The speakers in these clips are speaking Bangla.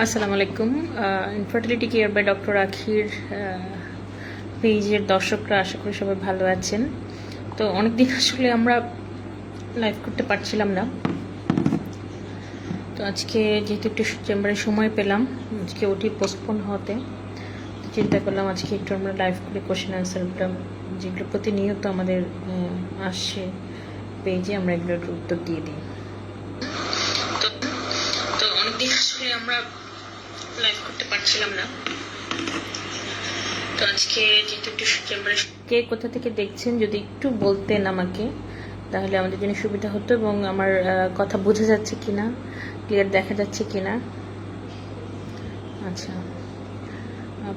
আসসালামু আলাইকুম। ইনফার্টিলিটি কেয়ার বাই ডক্টর আখির পেজের দর্শকরা আশা করি সবাই ভালো আছেন। তো অনেকদিন আসলে আমরা লাইভ করতে পারছিলাম না, তো আজকে যেহেতু একটু চেম্বারে সময় পেলাম, আজকে ওটি পোস্টপোন হতে চিন্তা করলাম আজকে একটু আমরা লাইভ করে কোশ্চেন অ্যান্সারগুলো যেগুলো প্রতিনিয়ত আমাদের আসছে পেজে, আমরা এগুলোর উত্তর দিয়ে দিই। তো অনেকদিন আসলে আমরা লাইভ করতে পারছিলাম না, তো আজকে যেহেতু একটু চেম্বারে কে কোথা থেকে দেখছেন যদি একটু বলতেন আমাকে, তাহলে আমাদের জন্য সুবিধা হতো এবং আমার কথা বোঝা যাচ্ছে কিনা, ক্লিয়ার দেখা যাচ্ছে কিনা। আচ্ছা,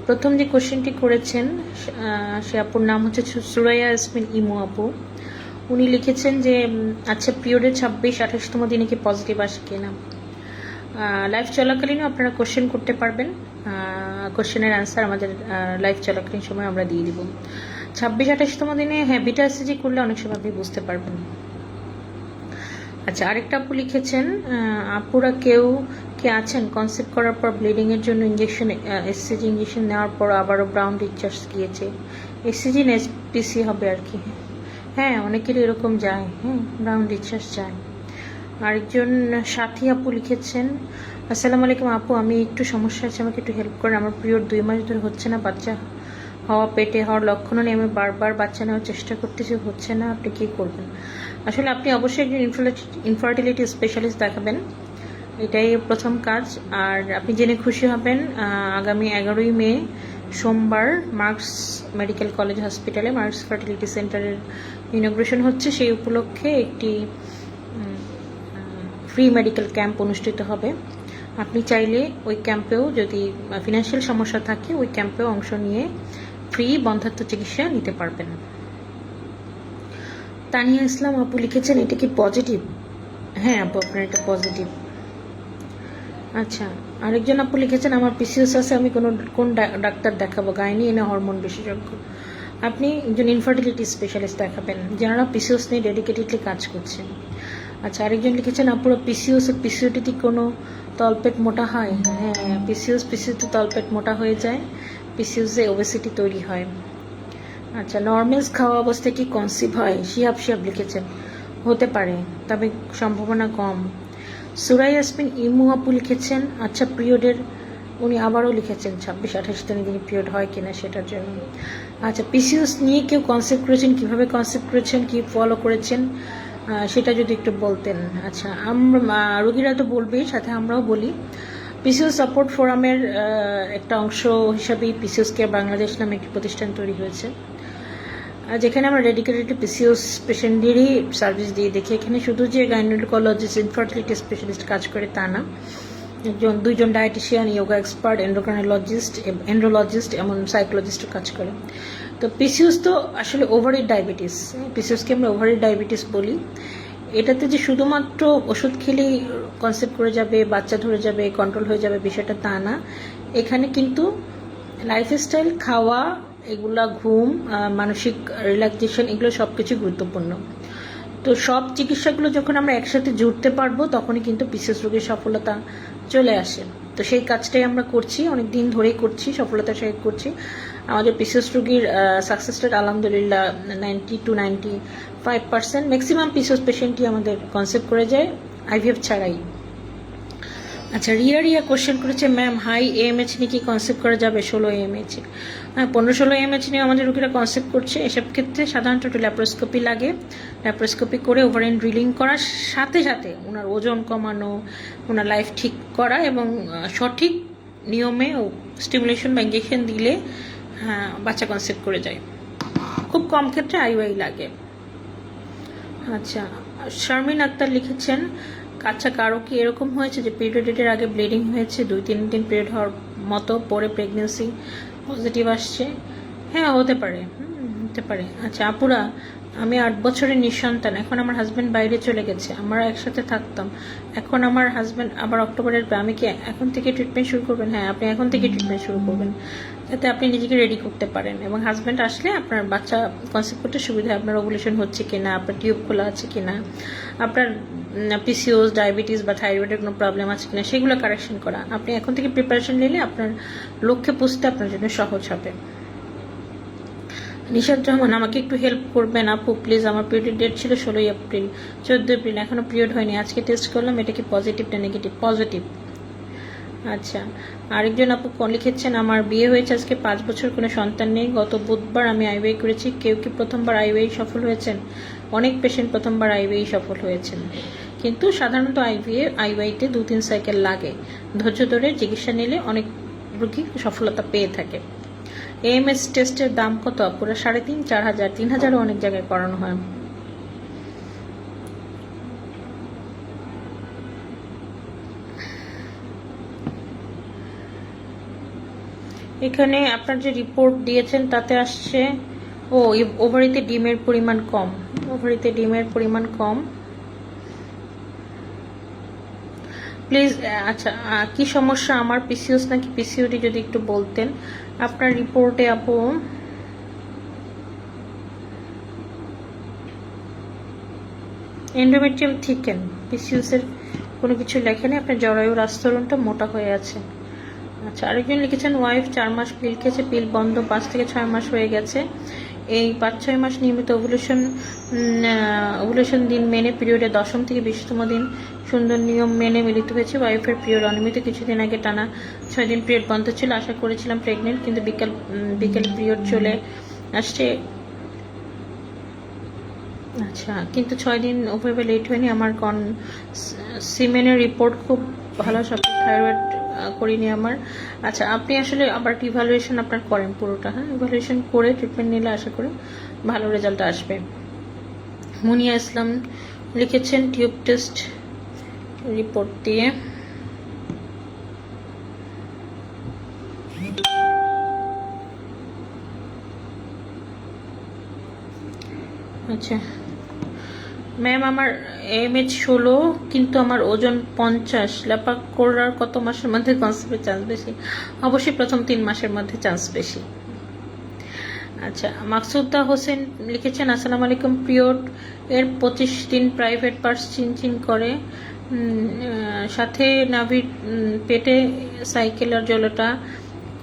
প্রথম যে কোশ্চেনটি করেছেন সে আপুর নাম হচ্ছে সুরাইয়া ইয়াসমিন ইমু আপু। উনি লিখেছেন যে আচ্ছা, পিরিয়ডের 26-28তম দিনে কি পজিটিভ আসে কিনা। লাইভ চলাকালীনও আপনারা কোশ্চেন করতে পারবেন, কোশ্চেনের অ্যান্সার আমাদের লাইভ চলাকালীন সময় আমরা দিয়ে দিব। 26-28তম দিনে বিটা এসএসজি করলে অনেক সময় আপনি বুঝতে পারবেন। আচ্ছা, আরেকটা আপু লিখেছেন আপুরা কেউ কে আছেন কনসেপ্ট করার পর ব্লিডিংয়ের জন্য ইঞ্জেকশন এসএসজি ইঞ্জেকশন নেওয়ার পর আবারও ব্রাউন ডিসচার্জ গিয়েছে, এসএসজি না এসপিসি হবে আর কি। হ্যাঁ, অনেকেরই এরকম যায়, ব্রাউন ডিসচার্জ যায়। আরেকজন সাথী আপু লিখেছেন আসসালামু আলাইকুম আপু, আমি একটু সমস্যা আছে, আমাকে একটু হেল্প করেন। আমার পিরিয়ড 2 মাস ধরে হচ্ছে না, বাচ্চা হওয়া পেটে হওয়ার লক্ষণও নেই, আমি বারবার বাচ্চা নেওয়ার চেষ্টা করতেছি, হচ্ছে না, আপনি কী করবেন। আসলে আপনি অবশ্যই একজন ইনফার্টিলিটি স্পেশালিস্ট দেখাবেন, এটাই প্রথম কাজ। আর আপনি জেনে খুশি হবেন, আগামী 11ই মে সোমবার মার্কস মেডিকেল কলেজ হসপিটালে মার্কস ফার্টিলিটি সেন্টারের ইনগ্রেশন হচ্ছে, সেই উপলক্ষে একটি ফ্রি মেডিকেল ক্যাম্প অনুষ্ঠিত হবে। আপনি চাইলে ওই ক্যাম্পেও, যদি ফিনান্সিয়াল সমস্যা থাকে, ওই ক্যাম্পেও অংশ নিয়ে ফ্রি বন্ধাত্ম চিকিৎসা নিতে পারবেন। তানিয়া ইসলাম আপু লিখেছেন এটা কি পজিটিভ। হ্যাঁ আপু, আপনার এটা পজিটিভ। আচ্ছা, আরেকজন আপু লিখেছেন আমার পিসিওস আছে, আমি কোন ডাক্তার দেখাবো, গাইনি না হরমোন বিশেষজ্ঞ। আপনি একজন ইনফার্টিলিটি স্পেশালিস্ট দেখাবেন যারা পিসিওস নিয়ে ডেডিকেটেডলি কাজ করছেন। আচ্ছা, আরেকজন লিখেছেন আপুরা পিসিওস আর পিসিওটিতে কোনো তলপেট মোটা হয়। হ্যাঁ, পিসিওতে তলপেট মোটা হয়ে যায়, পিসিওসে ওবেসিটি তৈরি হয়। আচ্ছা, নর্মালস খাওয়া অবস্থায় কি কনসিভ হয়, শিহাব লিখেছেন হতে পারে, তবে সম্ভাবনা কম। সুরাই ইয়াসমিন ইমু আপু লিখেছেন আচ্ছা পিরিয়ডের, উনি আবারও লিখেছেন 26-28 দিনে পিরিয়ড হয় কিনা সেটার জন্য। আচ্ছা, পিসিওস নিয়ে কেউ কনসেপ্ট করেছেন, কিভাবে কনসেপ্ট করেছেন, কি ফলো করেছেন, সেটা যদি একটু বলতেন। আচ্ছা, আমরা রোগীরা তো বলবেই, সাথে আমরাও বলি। পিসিওস সাপোর্ট ফোরামের একটা অংশ হিসাবেই পিসিওস কেয়ার বাংলাদেশ নামে একটি প্রতিষ্ঠান তৈরি হয়েছে, যেখানে আমরা ডেডিকেটেড পিসিওস পেশেন্টদেরই সার্ভিস দিয়ে দেখি। এখানে শুধু যে গাইনোকোলজিস্ট, ইনফার্টিলিটি স্পেশালিস্ট কাজ করে তা না, দুইজন ডায়েটিশিয়ান, ইয়োগা এক্সপার্ট, এন্ড্রোলজিস্ট এমন সাইকোলজিস্টও কাজ করে। তো পিসিওস তো আসলে ওভারইট ডায়াবেটিস, পিসিওসকে আমরা ওভারইট ডায়াবেটিস বলি। এটাতে যে শুধুমাত্র ওষুধ খেলেই কনসেপ্ট করে যাবে, বাচ্চা ধরে যাবে, কন্ট্রোল হয়ে যাবে, বিষয়টা তা না। এখানে কিন্তু লাইফস্টাইল, খাওয়া, এগুলা, ঘুম, মানসিক রিল্যাক্সেশন, এগুলো সব কিছু গুরুত্বপূর্ণ। তো সব চিকিৎসাগুলো যখন আমরা একসাথে জুড়তে পারবো তখনই কিন্তু পিসিওস রোগের সফলতা চলে আসে। তো সেই কাজটাই আমরা করছি, অনেক দিন ধরেই করছি, সফলতার সহিত করছি। আমাদের পিসিওস রোগীর সাকসেস রেট আলহামদুলিল্লাহ 90 to 95%। ম্যাক্সিমাম পিসিওস পেশেন্টই আমাদের কনসেপ্ট করে যায় আইভিএফ ছাড়াই। আচ্ছা, রিয়া কোশ্চেন করেছে ম্যাম হাই এএমএইচ নিয়ে কি কনসেপ্ট করা যাবে 16 এএমএইচ। হ্যাঁ, 15-16 এএমএইচ নিয়ে আমাদের রোগীরা কনসেপ্ট করছে। এসব ক্ষেত্রে সাধারণত একটু ল্যাপ্রোস্কোপি লাগে, ল্যাপ্রোস্কোপি করে ওভারেন ড্রিলিং করার সাথে সাথে ওনার ওজন কমানো, ওনার লাইফ ঠিক করা এবং সঠিক নিয়মে স্টিমুলেশন বা ইঞ্জেকশন দিলে হ্যাঁ বাচ্চা কনসেপ্ট করে যায়। খুব কম ক্ষেত্রে আইওআই লাগে। আচ্ছা, শারমিন আক্তার লিখেছেন আচ্ছা, কারো কি এরকম হয়েছে যে পিরিয়ড ডেটের আগে ব্লিডিং হয়েছে, 2-3 দিন পিরিয়ড হওয়ার মতো, পরে প্রেগনেন্সি পজিটিভ আসছে। হ্যাঁ, হতে পারে, হতে পারে। আচ্ছা আপুরা, আমি 8 বছরের নিঃসন্তান। এখন আমার হাজবেন্ড বাইরে চলে গেছে, আমরা একসাথে থাকতাম। এখন আমার হাজবেন্ড আবার অক্টোবরের আমি কি এখন থেকে ট্রিটমেন্ট শুরু করবেন? হ্যাঁ, আপনি এখন থেকে ট্রিটমেন্ট শুরু করবেন, যাতে আপনি নিজেকে রেডি করতে পারেন এবং হাজবেন্ড আসলে আপনার বাচ্চা কনসেপ্ট করতে সুবিধা হয়। আপনার ওভুলেশন হচ্ছে কিনা, আপনার টিউব খোলা আছে কিনা, আপনার পিসিওস, ডায়াবেটিস বা থাইরয়েডের কোনো প্রবলেম আছে কিনা, সেগুলো কারেকশন করা। আপনি এখন থেকে প্রিপারেশন নিলে আপনার লক্ষ্যে পৌঁছতে আপনার জন্য সহজ হবে। নিশাদ রহমান, আমাকে একটু হেল্প করবেন আপু প্লিজ। আমার পিরিয়ড ডেট ছিল 16 এপ্রিল, 14 এপ্রিল, এখনো পিরিয়ড হয়নি। আজকে টেস্ট করলাম, এটা কি পজিটিভ না নেগেটিভ? পজিটিভ। আচ্ছা, আরেকজন আপু লিখেছেন, আমার বিয়ে হয়েছে আজকে 5 বছর, কোনো সন্তান নেই। গত বুধবার আমি আইওআই করেছি। কেউ কি প্রথমবার আইওআই সফল হয়েছেন? অনেক পেশেন্ট প্রথমবার আইওআই সফল হয়েছেন, কিন্তু সাধারণত আইওআইতে 2-3 সাইকেল লাগে। ধৈর্য ধরে চিকিৎসা নিলে অনেক রোগী সফলতা পেয়ে থাকে। এএমএস টেস্টের দাম কত? পুরো 3,500-4,000, 3,000ও অনেক জায়গায় করানো হয়। এখানে আপনার যে রিপোর্ট দিয়েছেন তাতে আসছে ওভারিতে ডিমের পরিমাণ কম। ওভারিতে ডিমের পরিমাণ কম। প্লিজ। আচ্ছা, কি সমস্যা? আমার পিসিওস নাকি পিসিওডি যদি একটু বলতেন আপনার রিপোর্টে আপু। এন্ডোমেট্রিয়াম থিকেন, পিসিওসের কোনো কিছু লেখেনি। আপনার জরায়ুর আস্তরণটা মোটা হয়ে আছে। আচ্ছা, আরেকজন লিখেছেন, ওয়াইফ 4 মাস পিল খেয়েছে, পিল বন্ধ 5 থেকে 6 মাস হয়ে গেছে। এই 5-6 মাস নিয়মিত ওভুলেশন দিন মেনে পিরিয়ডে 10ম থেকে 20তম দিন সুন্দর নিয়ম মেনে মিলিত হয়েছে। ওয়াইফের পিরিয়ড অনিয়মিত, কিছুদিন আগে টানা 6 দিন পিরিয়ড বন্ধ ছিল। আশা করেছিলাম প্রেগনেন্ট, কিন্তু বিকেল পিরিয়ড চলে আসছে। আচ্ছা, কিন্তু 6 দিন ওভাবে লেট হয়নি। আমার সিমেনের রিপোর্ট খুব ভালো, সব থাইরয়েড করিনি আমার। আচ্ছা, আপনি আসলে আবার ইভ্যালুয়েশন আপনার করেন পুরোটা। হ্যাঁ, ইভ্যালুয়েশন করে ট্রিটমেন্ট নিলে আশা করি ভালো রেজাল্ট আসবে। মুনিয়া ইসলাম লিখেছেন, টিউব টেস্ট রিপোর্ট দিয়ে। আচ্ছা ম্যাম, আমার এমএইচ 16, কিন্তু আমার ওজন 50। ল্যাপা করার কত মাসের মধ্যে কনসেপ্টের চান্স বেশি? অবশ্যই প্রথম 3 মাসের মধ্যে চান্স বেশি। আচ্ছা, মাকসুদা হোসেন লিখেছেন, আসসালামু আলাইকুম। পিরিয়ড এর 25 দিন প্রাইভেট পার্টস চিনচিন করে, সাথে নাভির পেটে সাইকেলের জলটা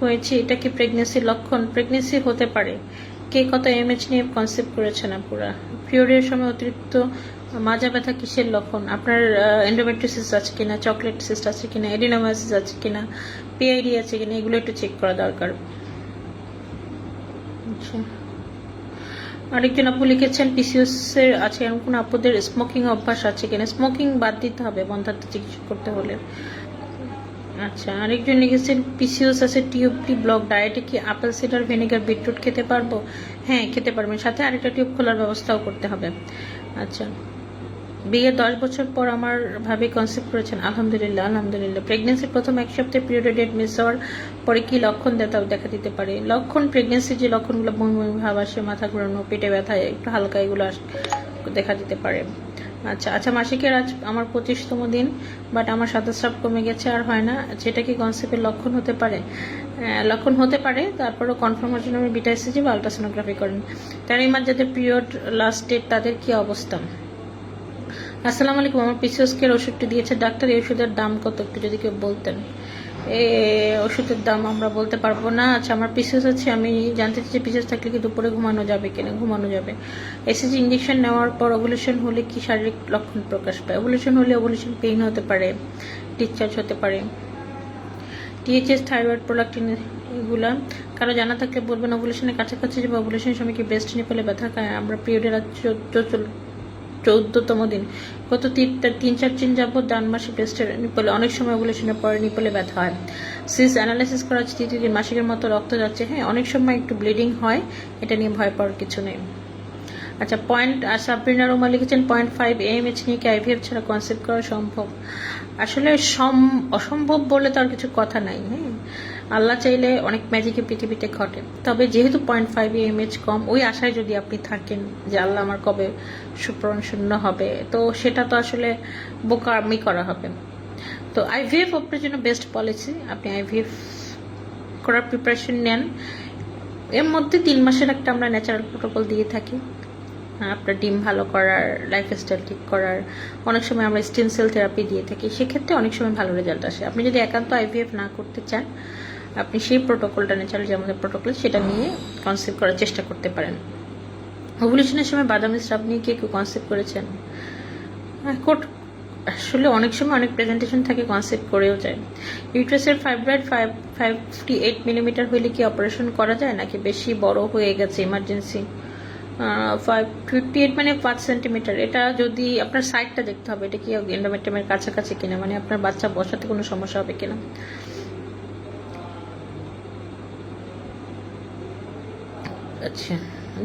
হয়েছে, এটা কি প্রেগনেন্সির লক্ষণ? প্রেগনেন্সি হতে পারে। কে কত এমএইচ নিয়ে কনসেপ্ট করেছে না পুরা? পিরিয়ডের সময় অতিরিক্ত মাজা ব্যথা কিসের লক্ষণ? আপনার এন্ডোমেট্রিওসিস আছে কিনা, চকলেট সিস্ট আছে কিনা, এডিনোমাইসিস আছে কিনা, পিআইডি আছে কিনা, এগুলো একটু চেক করা দরকার। আচ্ছা, আরেকজন আপু লিখেছেন, পিসিওস এর আছে এমন কোন আপুদের স্মোকিং অভ্যাস আছে কিনা? স্মোকিং বাদ দিতে হবে বন্ধাত্ম চিকিৎসা করতে হলে। আচ্ছা, আরেকজন লিখেছেন, পিসিওস আছে, টিউবটি ব্লক, ডায়েটে কি আপেল সিডার ভিনেগার বিটরুট খেতে পারবো? হ্যাঁ, খেতে পারবেন, সাথে আরেকটা টিউব খোলার ব্যবস্থাও করতে হবে। আচ্ছা, বিয়ে 10 বছর পর আমার ভাবি কনসেপ্ট করেছেন, আলহামদুলিল্লাহ। আলহামদুলিল্লাহ। প্রেগনেন্সির প্রথম 1 সপ্তাহে পিরিয়ডের ডেট মিস হওয়ার পরে কি লক্ষণ দেখা দিতে পারে? লক্ষণ, প্রেগনেন্সির যে লক্ষণগুলো, বমি বমি ভাব আসে, মাথা ঘোরানো, পেটে ব্যথা একটু হালকা, এগুলো দেখা দিতে পারে। আচ্ছা, মাসিকের আজ আমার 25তম দিন, বাট আমার সাদাস্রাব কমে গেছে, আর হয় না, যেটা কি কনসেপ্টের লক্ষণ হতে পারে? লক্ষণ হতে পারে, তারপরও কনফার্মের জন্য আমি বিটা এসিজি বা আলট্রাসোনোগ্রাফি করেন। তার এই মাস যাদের পিরিয়ড লাস্ট ডেট, তাদের কি অবস্থা? আসসালামু আলাইকুম। আমার পিসিওসকে ওষুধটি দিয়েছে ডাক্তার, এই ওষুধের দাম কত একটু যদি কেউ বলতেন। ওষুধের দাম আমরা বলতে পারবো না। আচ্ছা, আমার পিসিওস আছে, আমি জানতে চাইছি পিসিওস থাকলে কি দুপুরে ঘুমানো যাবে কিনা? ঘুমানো যাবে। এসিজি ইঞ্জেকশন নেওয়ার পর ওভুলেশন হলে কি শারীরিক লক্ষণ প্রকাশ পায়? ওভুলেশন হলে ওভুলেশন পেইন হতে পারে, ডিসচার্জ হতে পারে। টিএইচএস, থাইরয়েড প্রোডাক্ট এগুলা কারো জানা থাকলে বলবেন। ওভুলেশনের কাছাকাছি যে ওভুলেশনের সময় কি ব্রেস্ট নিপলে ব্যথা খায়? আমরা পিরিয়ডের 14তম দিন, গত 3-4 দিন যাবত ডান মাসে ব্রেস্টের নিপলে, অনেক সময় ওভুলেশনের পরে নিপলে ব্যথা হয়। সিস অ্যানালাইসিস করা হচ্ছে, 3 দিন মাসিকের মতো রক্ত যাচ্ছে। হ্যাঁ, অনেক সময় একটু ব্লিডিং হয়, এটা নিয়ে ভয় পাওয়ার কিছু নেই। আচ্ছা, সাবরিনা রোমা লিখেছেন, 0.5 AMH নিয়ে কি আইভিএফ ছাড়া কনসেপ্ট করা সম্ভব? আসলে অসম্ভব বলে তো আর কিছু কথা নাই। হ্যাঁ, আল্লাহ চাইলে অনেক ম্যাজিকে পৃথিবীতে ঘটে। তবে যেহেতু 0.5 এমএইচ কম, ওই আশায় যদি আপনি থাকেন যে আল্লাহ আমার কবে সুপ্রণ শূন্য হবে, তো সেটা তো আসলে বোকামি করা হবে। তো আইভিএফ আপনার জন্য বেস্ট পলিসি। আপনি আইভিএফ করার প্রিপারেশন নেন। এর মধ্যে 3 মাসের একটা আমরা ন্যাচারাল প্রোটোকল দিয়ে থাকি, আপনার ডিম ভালো করার, লাইফস্টাইল ঠিক করার। অনেক সময় আমরা স্টেম সেল থেরাপি দিয়ে থাকি, সেক্ষেত্রে অনেক সময় ভালো রেজাল্ট আসে। আপনি যদি একান্ত আইভিএফ না করতে চান, আপনি সেই প্রোটোকলটা ন্যাচারাল যে আমাদের প্রোটোকল সেটা নিয়ে কনসেপ্ট করার চেষ্টা করতে পারেন। ওভুলেশনের সময় বাদামি স্রাব নিয়ে কেউ কনসেপ্ট করেছেন? আসলে অনেক সময় অনেক প্রেজেন্টেশন থাকে, কনসেপ্ট করেও যায়। ইউট্রাসের ফাইব্রয়েড 58 মিলিমিটার হইলে কি অপারেশন করা যায়, নাকি বেশি বড় হয়ে গেছে ইমার্জেন্সি? 58 মানে 5 সেন্টিমিটার। এটা যদি আপনার সাইডটা দেখতে হবে, এটা কি এন্ডোমেট্রিয়ামের কাছাকাছি কিনা, মানে আপনার বাচ্চা বসাতে কোনো সমস্যা হবে কিনা। আচ্ছা,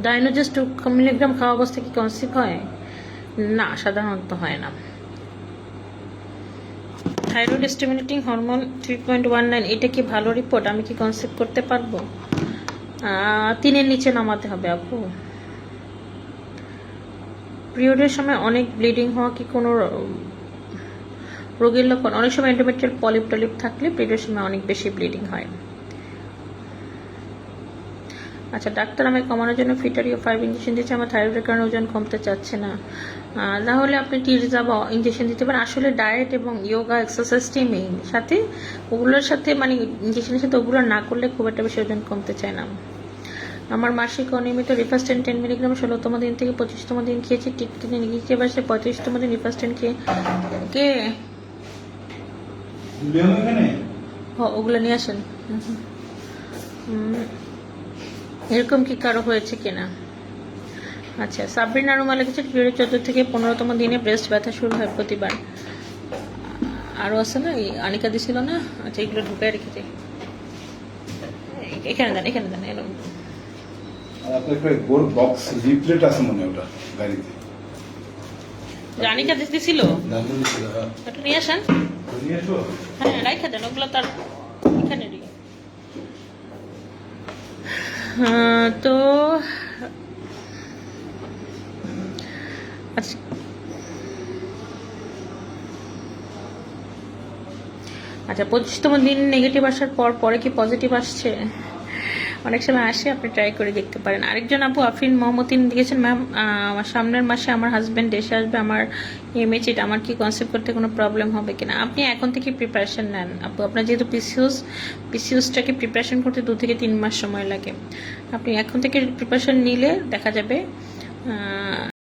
ডাইনোজেস 2 মিলিগ্রাম খাওয়া অবস্থা কি কনসিভ হয়? না, সাধারণত হয় না। থাইরয়েড স্টিমুলেটিং হরমোন 3.19, এটা কি ভালো রিপোর্ট? আমি কি কনসেপ্ট করতে পারবো? 3-এর নিচে নামাতে হবে আপু। পিরিয়ডের সময় অনেক ব্লিডিং হওয়া কি কোনো রোগের লক্ষণ? অনেক সময় এন্ডোমেট্রিয়াল পলিপ টলিপ থাকলে পিরিয়ডের সময় অনেক বেশি ব্লিডিং হয়। আচ্ছা, ডাক্তার আমায় কমানোর জন্য ফিটারিও 5 ইঞ্জেকশন দিচ্ছে, আমার থাইরয়েডের কারণে ওজন কমতে চাচ্ছে না। তাহলে আপনি টিরজা বা ইঞ্জেকশন দিতে পারেন। আসলে ডায়েট এবং ইয়োগা এক্সারসাইজটি মেইন, সাথে ওগুলোর সাথে মানে ইঞ্জেকশনের সাথে ওগুলো না করলে খুব একটা বেশি ওজন কমতে চায় না। আমার মাসিক অনিয়মিত রিফাস্টেন 10 মিলিগ্রাম 16তম দিন থেকে 25তম দিন খেয়েছি, টিটকিনে গিয়েছে, এবার সে 35তম দিন রিফাস্টেন খেয়ে কে ওগুলো নিয়ে আসেন। এরকম কি কারো হয়েছে কিনা? আচ্ছা, সাবরিনা রুমা লিখেছে পিরিয়ডের 14 থেকে 15তম দিনে ব্রেস্ট ব্যথা শুরু হয় প্রতিবার। আরও আছে না, এই আনিকা দিছিল না? আচ্ছা, এগুলো ঢুকায় রেখেছি। এখানে দেন, এখানে দেন, এরকম। আনিকা দিছিল, একটু নিয়ে আসেন। হ্যাঁ, রাইখা দেন, ওগুলো তার এখানে। তো আচ্ছা, আচ্ছা 25তম দিন নেগেটিভ আসার পরে কি পজিটিভ আসছে? অনেক সময় আসে, আপনি ট্রাই করে দেখতে পারেন। আরেকজন আপু আফরিন মোহাম্মদিন লিখেছেন, ম্যাম আমার সামনের মাসে আমার হাজব্যান্ড দেশে আসবে, আমার এমএইচ, আমার কি কনসেপ্ট করতে কোনো প্রবলেম হবে কিনা? আপনি এখন থেকে প্রিপারেশন নেন আপু। আপনার যেহেতু পিসিওসটাকে প্রিপারেশন করতে 2 থেকে 3 মাস সময় লাগে, আপনি এখন থেকে প্রিপারেশন নিলে দেখা যাবে